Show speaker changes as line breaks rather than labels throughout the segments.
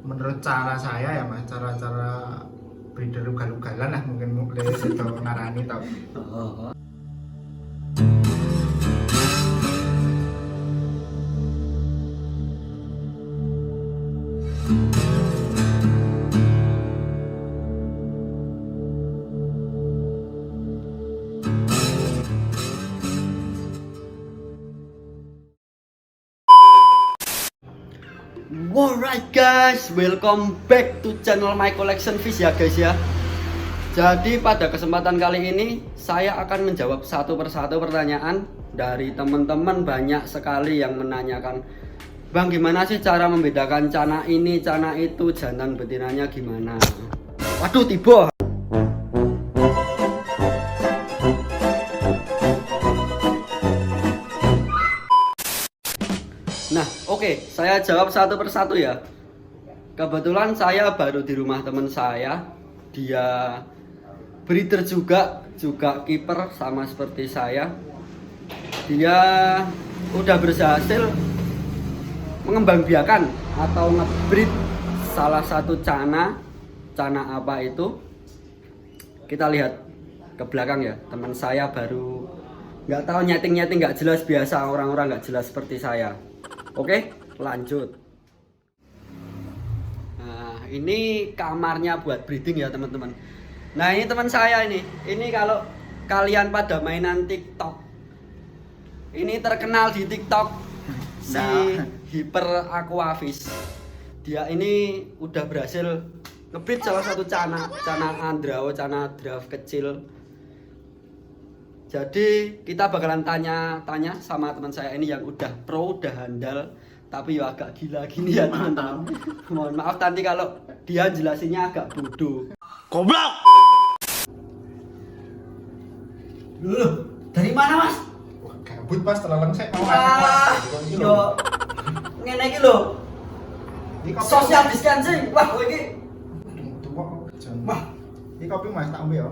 menurut cara saya ya mas, cara-cara breeder ugal-ugalan lah mungkin itu ngarani tau.
Oh. Alright guys, welcome back to channel My Collection Fish ya guys ya. Jadi pada kesempatan kali ini saya akan menjawab satu persatu pertanyaan dari teman-teman. Banyak sekali yang menanyakan, Bang, gimana sih cara membedakan cana ini, cana itu, jantan betinanya gimana? Waduh, tiba. Nah, oke, saya jawab satu persatu ya. Kebetulan saya baru di rumah teman saya. Dia breeder juga kiper sama seperti saya. Dia udah berhasil mengembangbiakan atau ngebreed salah satu cana apa itu. Kita lihat ke belakang ya. Teman saya baru nggak tahu nyeting nggak jelas, biasa orang-orang nggak jelas seperti saya. Oke, lanjut. Nah, ini kamarnya buat breeding ya teman-teman. Nah, ini teman saya ini. Ini kalau kalian pada mainan TikTok, ini terkenal di TikTok si Hyper Aquafish. Dia ini udah berhasil ngebreed salah satu cana Andrao, cana draft kecil. Jadi kita bakalan tanya sama teman saya ini yang udah pro, udah handal, tapi ya agak gila gini ya teman-teman. Mohon maaf nanti kalau dia jelasinnya agak bodoh.
Goblok!
Loh, dari mana mas?
Wah, gabut mas, terlalu saya mau
Wah, yo, ngene iki lho. Social distancing. Wah, kowe iki.
Wah, ini kopi mas tak ambil ya.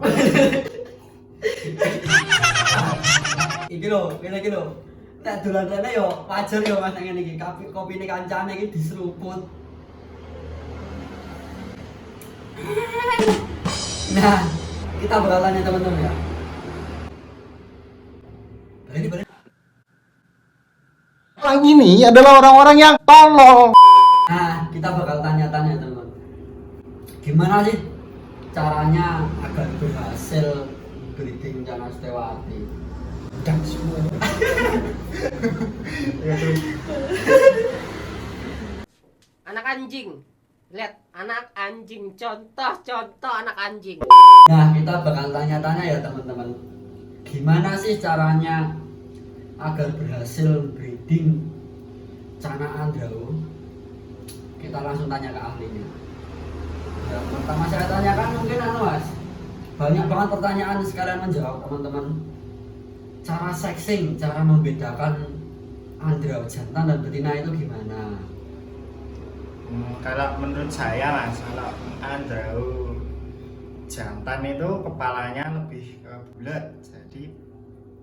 Iki lho, ngene iki lho. Nek dolan rene yo wajar yo Mas ngene iki. Kopine kancane iki diseruput. Nah, kita bakal tanya teman-teman ya. Berani.
Orang ini adalah orang-orang yang tolol.
Nah, kita bakal tanya-tanya teman-teman. Gimana sih caranya agar berhasil breeding cana Setiawati?
Dan semua.
Anak anjing. Lihat, anak anjing. Contoh anak anjing.
Nah, kita bakal tanya-tanya ya teman-teman. Gimana sih caranya agar berhasil breeding cana Andrao? Kita langsung tanya ke ahlinya. Yang pertama saya tanyakan mungkin Mas. Banyak banget pertanyaan sekalian menjawab teman-teman. Cara sexing, cara membedakan Andrao jantan dan betina itu gimana?
Kalau menurut saya mas, kalau Andrao jantan itu kepalanya lebih bulat, jadi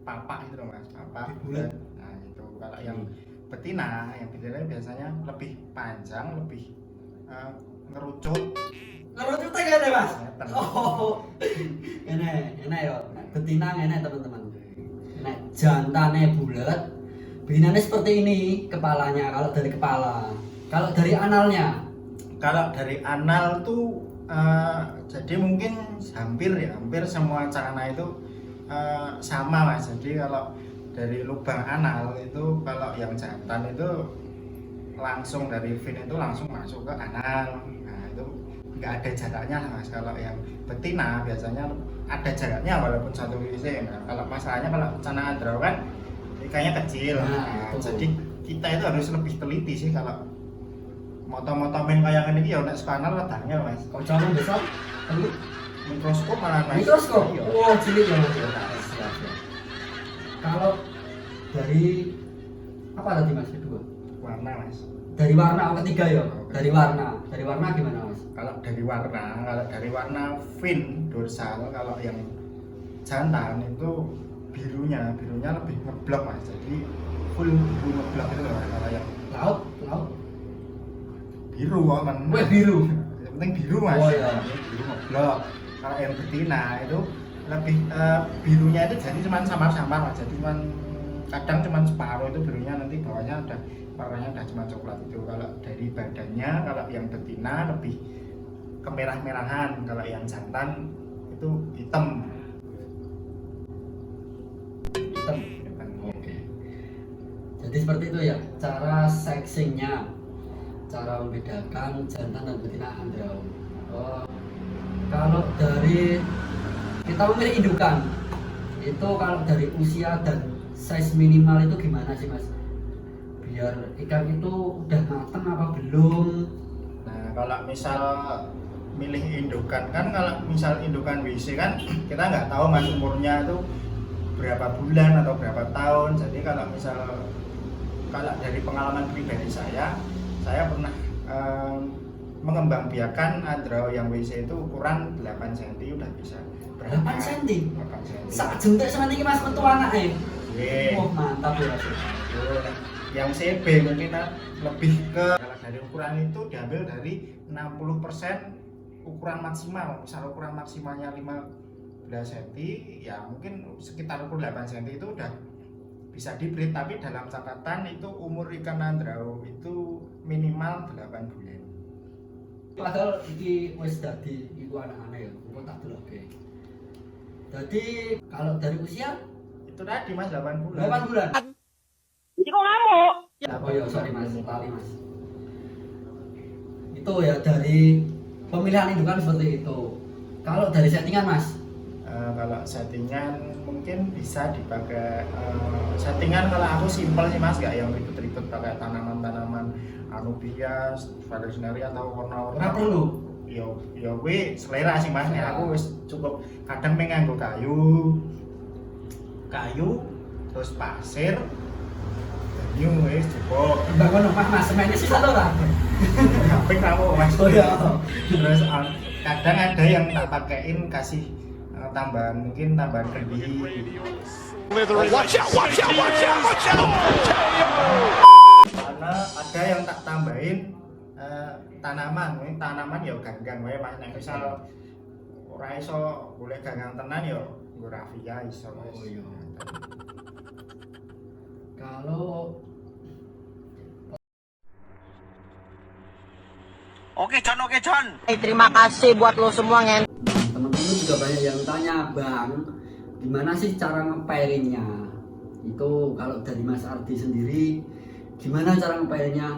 papak itu loh mas, papak
bulat.
Nah itu kalau yang betina biasanya lebih panjang, lebih ngerucut.
Ngerucut gak mas?
Ngeten.
Oh, ini ya, betina ini teman-teman. Nek jantane bulat, betinanya seperti ini kepalanya kalau dari kepala. Kalau dari analnya?
Kalau dari anal tuh jadi mungkin hampir semua cana itu sama mas. Jadi kalau dari lubang anal itu kalau yang jantan itu langsung dari fin itu langsung masuk ke anal. Nah itu nggak ada jaraknya lah mas. Kalau yang betina biasanya ada jaraknya walaupun satu isi. Nah, kalau masalahnya kalau cana Andrao kan ikannya kecil. Nah, jadi kita itu harus lebih teliti sih kalau moto-moto main kayak gini ya nek spanner ledangnya mas.
Kok jangan besar?
Mikroskop malah mas.
Mikroskop?
Iya.
Oh, cilik ya mas. Siap. Kalau dari apa tadi mas kedua?
Warna mas.
Dari warna, ketiga ya? Dari warna gimana mas?
Kalau dari warna fin dorsal, kalau yang jantan itu birunya lebih ngeblok mas. Jadi full ngeblok itu loh. Kalau yang
Laut
biru kok kan.
Weh biru.
Yang penting biru mas.
Oh iya.
Biru ngeblok. Kalau yang betina itu lebih birunya itu jadi cuma samar-samar mas. Jadi cuma kadang cuma separuh itu birunya, nanti bawahnya ada warnanya udah cuma coklat itu. Kalau dari badannya, kalau yang betina lebih kemerah-merahan, kalau yang jantan itu hitam.
Hitam. Oke. Jadi seperti itu ya cara seksinya, cara membedakan jantan dan betina Andrau. Oh, kalau dari kita memilih indukan, itu kalau dari usia dan size minimal itu gimana sih mas? Biar ikan itu udah matang apa belum?
Nah kalau misal milih indukan kan, kalau misal indukan WC kan kita nggak tahu mas umurnya itu berapa bulan atau berapa tahun. Jadi kalau misal dari pengalaman pribadi saya pernah mengembangbiakan Andrau yang WC itu ukuran 8 cm udah bisa.
8 cm?
8 cm.
Sak jentik sama ini mas metu anaknya.
Oke.
Oh mantap ya.
Yang CB mungkin lebih ke, kalau dari ukuran itu diambil dari 60% ukuran maksimal. Misal ukuran maksimalnya 15 cm, ya mungkin sekitar ukuran 8 cm itu udah bisa dibreed. Tapi dalam catatan itu umur ikan Andrau itu minimal 8 bulan.
Padahal iki wis dadi iku anak-anak ya, engko tak delokke. Jadi kalau dari usia
Itu tadi mas 8 bulan.
8 bulan.
Jadi kok ngamuk?
Oh iya, sorry mas, lali mas. Itu ya dari pemilihan indukan seperti itu. Kalau dari settingan mas?
Kalau settingan mungkin bisa dipakai settingan. Kalau aku simpel sih mas, gak yang ribet-ribet pakai tanaman-tanaman anubias, valerianeria atau warna-warna.
Nggak perlu.
Yo gue selera sih mas.
Ya.
Aku wis cukup kadang menganggo kayu terus pasir, banyu wis cukup.
Mbak kono mas semennya sisa to ora?
Gampang kamu mas.
Oh iya.
Terus kadang ada yang tak pakein kasih tambahan, mungkin tambahan kendi.
Watch out, watch out, watch out, watch out!
Karena ada yang tak tambahin tanaman, mungkin tanaman ya ganggang wae mas. Nek misal ora iso boleh ganggang tenan ya nggo raffia iso.
Oh iya. Kalau
Oke John.
Terima kasih buat lo semua ngen.
teman-teman juga banyak yang tanya, bang, gimana sih cara ngepairinnya? Itu kalau dari Mas Ardi sendiri, gimana cara ngepairinnya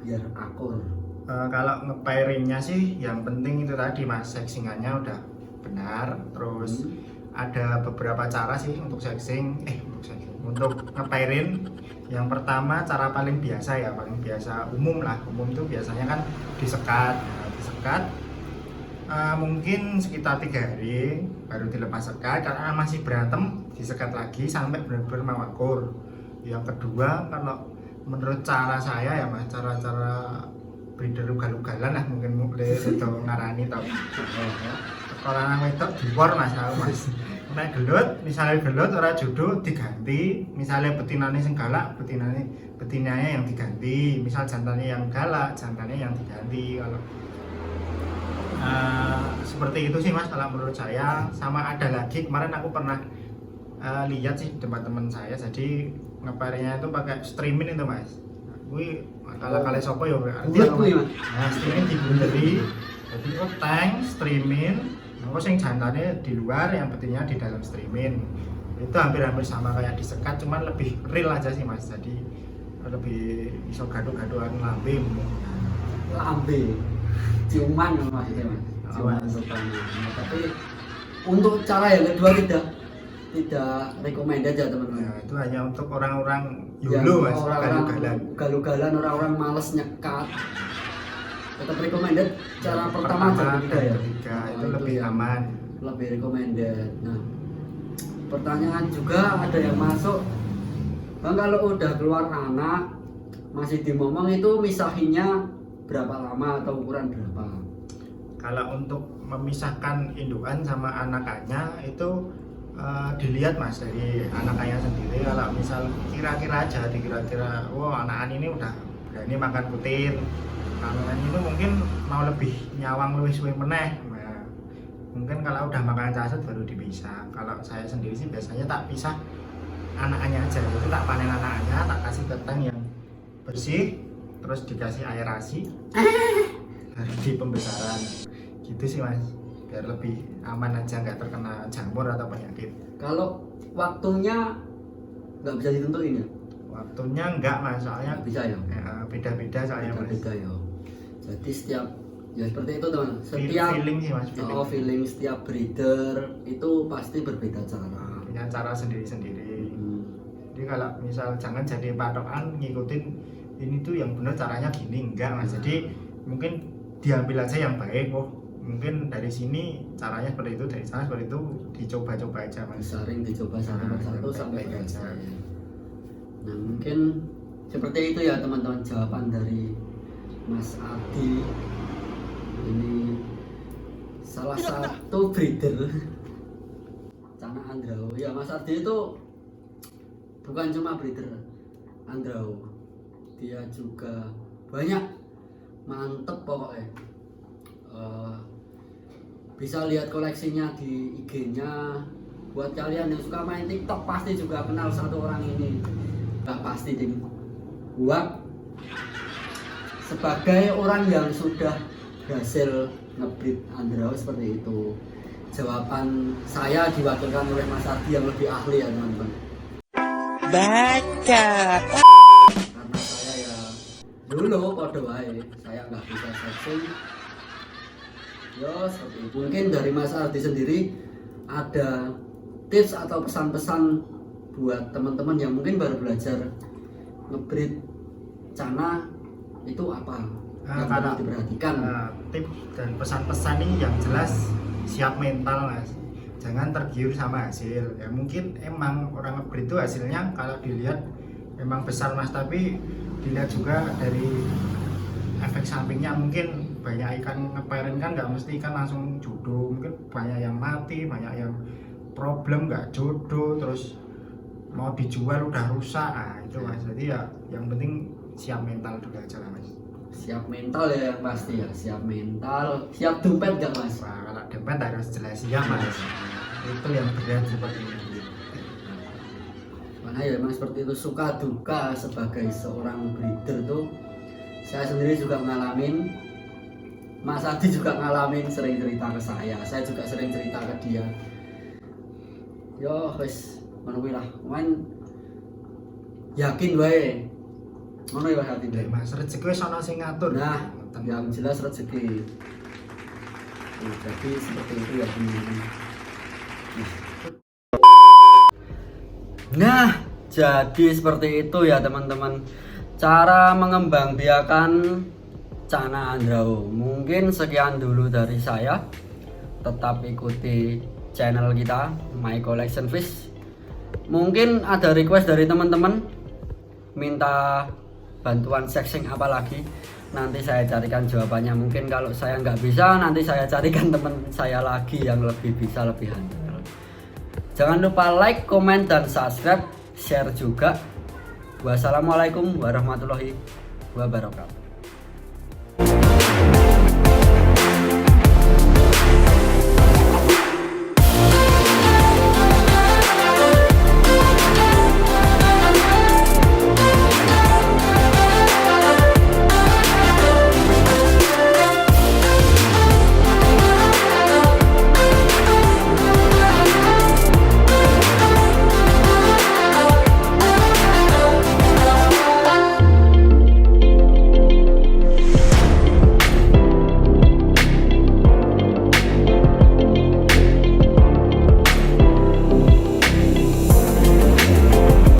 biar akur?
Kalau ngepairingnya sih yang penting itu tadi mas, seksingannya udah benar. Terus ada beberapa cara sih untuk untuk ngepairin. Yang pertama cara paling biasa ya, paling biasa umum itu biasanya kan disekat. Mungkin sekitar 3 hari baru dilepas sekat, karena masih berantem disekat lagi sampai benar-benar mawakur. Yang kedua, kalau menurut cara saya ya mas, cara breeder ugal-ugalan lah mungkin itu ngarani tau. Kalau anak wedok diwor mas, nek gelut, misalnya gelut ora jodoh diganti. Misalnya betinane sing galak, betinanya yang diganti. Misal jantannya yang galak, jantannya yang diganti. Kalau seperti itu sih mas kalau menurut saya. Sama ada lagi, kemarin aku pernah lihat sih tempat teman saya, jadi ngepairnya itu pakai streaming itu mas. Gue kala sopo ya berarti streaming dibunderi, jadi tank streaming. Aku sing jantannya di luar, yang betinanya di dalam streaming. Itu hampir sama kayak disekat, cuman lebih real aja sih mas. Jadi lebih iso gaduh-gaduhan lambe.
Ciuman maksudnya mas. Tapi untuk cara yang kedua tidak recommended ya teman-teman.
Ya, itu hanya untuk orang-orang YOLO mas,
ugal-ugalan, orang-orang males nyekat. Tetap recommended cara pertama dan ketiga
itu lebih aman,
lebih recommended. Nah, pertanyaan juga ada yang masuk, bang, kalau udah keluar anak masih dimomong itu misahinya berapa lama atau ukuran berapa?
Kalau untuk memisahkan indukan sama anakannya itu dilihat mas dari anakannya sendiri. Kalau misal kira-kira wah anakan ini udah berani makan putin, Kalau yang itu mungkin mau lebih nyawang luwih suwe meneh. Nah, mungkin kalau udah makan caset baru dipisah. Kalau saya sendiri sih biasanya tak pisah anaknya aja, itu tak panen anaknya, tak kasih ke tank yang bersih, terus dikasih aerasi baru di pembesaran gitu sih mas, biar lebih aman aja, nggak terkena jamur atau penyakit.
Kalau waktunya nggak bisa ditentuin ya?
Waktunya enggak mas, soalnya
Nggak bisa ya?
beda-beda soalnya mas.
Beda ya. Jadi setiap ya seperti itu teman. Setiap
Feeling sih mas,
feeling setiap breeder itu pasti berbeda cara.
punya cara sendiri-sendiri. Jadi kalau misal jangan jadi patokan ngikutin ini tuh yang benar caranya gini, enggak mas. Jadi mungkin diambil aja yang baik. Oh mungkin dari sini caranya seperti itu, dari sana seperti itu, dicoba-coba aja mas.
Sering dicoba satu persatu sampai
baik-baik aja.
selesai. Nah mungkin seperti itu ya teman-teman jawaban dari Mas Ardi. Ini salah satu breeder Cana Andrao. Ya Mas Ardi itu bukan cuma breeder Andrao, dia juga banyak, mantep pokoknya. Bisa lihat koleksinya di IG-nya. Buat kalian yang suka main TikTok pasti juga kenal satu orang ini. Nggak pasti ding. Buat sebagai orang yang sudah berhasil ngebreed Andrao seperti itu, jawaban saya diwakilkan oleh Mas Ardi yang lebih ahli ya teman-teman.
Baca.
Karena saya ya dulu kode wae, saya nggak bisa searching. Yo seperti itu. Mungkin dari Mas Ardi sendiri ada tips atau pesan-pesan buat teman-teman yang mungkin baru belajar ngebreed Cana itu apa yang
Kalau
perlu diperhatikan?
tips dan pesan-pesan ini yang jelas siap mental mas, jangan tergiur sama hasil. Ya mungkin emang orang ngebreed itu hasilnya kalau dilihat memang besar mas, tapi dilihat juga dari efek sampingnya. Mungkin banyak ikan ngeparin kan nggak mesti ikan langsung jodoh, mungkin banyak yang mati, banyak yang problem nggak jodoh, terus mau dijual udah rusak. Nah itu mas, jadi ya yang penting siap mental dulu aja lah mas.
Siap mental ya yang pasti ya, siap mental, siap dompet gak mas?
Wah, kalau dompet harus jelas siap mas, itu yang berat seperti ini.
Mana ya memang seperti itu, suka duka sebagai seorang breeder tuh saya sendiri juga ngalamin, Mas Adi juga ngalamin, sering cerita ke saya juga sering cerita ke dia. Yo wis ngono lah, main yakin wae. Ngono ya Mas Adi.
Mas rezeki wis ana sing ngatur.
Nah, yang jelas rezeki. Jadi seperti itu ya teman-teman. Nah, jadi seperti itu ya teman-teman, cara mengembangbiakan Cana Andrao. Mungkin sekian dulu dari saya. Tetap ikuti channel kita My Collection Fish. Mungkin ada request dari teman-teman minta bantuan sexing apa lagi, nanti saya carikan jawabannya. Mungkin kalau saya nggak bisa, nanti saya carikan teman saya lagi yang lebih bisa, lebih handal. Jangan lupa like, comment, dan subscribe, share juga. Wassalamualaikum warahmatullahi wabarakatuh.